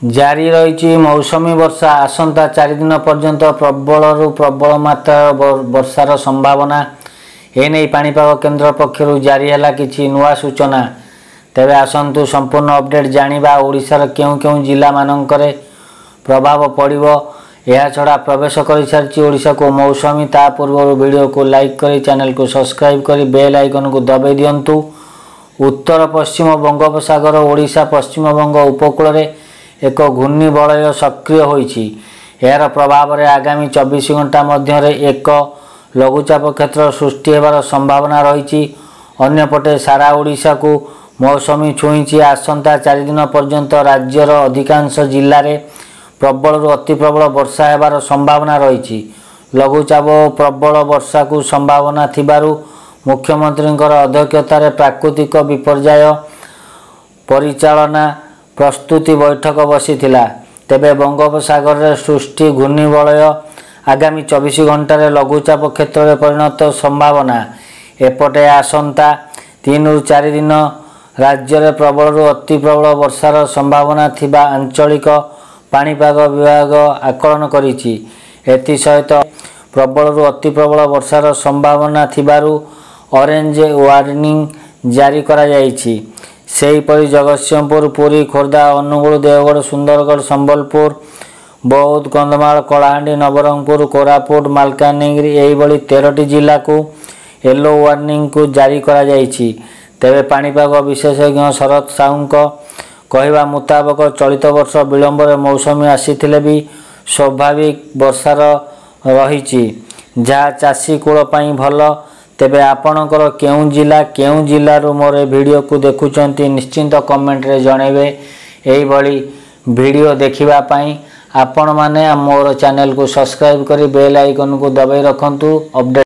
जारी रही मौसमी वर्षा आसंता 4 दिन पर्यंत प्रबल प्रबल मात्रा वर्षार संभावना एने पाणीपाग केन्द्र पक्षर जारी है किसी नुआ सूचना। तेबे आसंतु संपूर्ण अपडेट जानिबा ओडिशार केउं केउं जिला मानकरे प्रभाव पड़िबो। यह छड़ा प्रवेश कर सारी ओडिशा को मौसमी ता पूर्व वीडियो को लाइक करी चैनल को सब्सक्राइब करी बेल आइकन को दबाई दियंतु। उत्तर पश्चिम बंगोपसागर ओडिशा पश्चिम बंग उपकूल रे एक घूर्णिबलय सक्रिय होइछि। यार प्रभाव रे आगामी 24 घंटा मध्य एक लघुचाप क्षेत्र सृष्टि हेबार संभावना रही। अन्यपटे सारा ओडिशा को मौसमी छुईछि। आसंता 4 दिन पर्यंत राज्यर अधिकांश जिले में प्रबल अति प्रबल वर्षा हेबार संभावना रही। लघुचाप और प्रबल वर्षा को संभावना थिबारु मुख्यमंत्री अध्यक्षतार प्राकृतिक विपर्यय परिचालना प्रस्तुति बैठक बसीथिला। तेबे बंगोपसागर रे सृष्टि घूर्णिबलय आगामी 24 घंटे लघुचाप क्षेत्र में परिणत संभावना। एपटे आसंता 3 ରୁ 4 दिन राज्य में प्रबल अति प्रबल वर्षार संभावना थिबा आंचलिक पाणीपाग विभाग आकलन करिछि। एथि सहित प्रबल अति प्रबल वर्षार संभावना थिबारु ऑरेंज वार्निंग जारी करा जाइछि। सेहीपरि जगतसिंहपुर पुरी खोर्धा अनुगुल देवगढ़ सुंदरगढ़ संबलपुर बौद्ध कंधमाल कलाहांडी नवरंगपुर कोरापुट मालकानगिरी एहिभଳି 13टी जिला को येलो वार्निंग को जारी करा जाइछि। तेबे पाणीपाग विशेषज्ञ शरद साहू कहवा मुताबक चलित वर्ष विलंब मौसमी आसीथिले भी स्वाभाविक वर्षार रही जहाँ चाषी कूल पाई भल। तेबे आपणकर केउं जिल्लारू मोर वीडियो को देखुचंती निश्चिंत कमेंट रे जणेबे। एही भली वीडियो देखिबा पाई आपण माने मोर चैनल को सब्सक्राइब करी बेल आइकन को दबाई रखंतु। अपडेट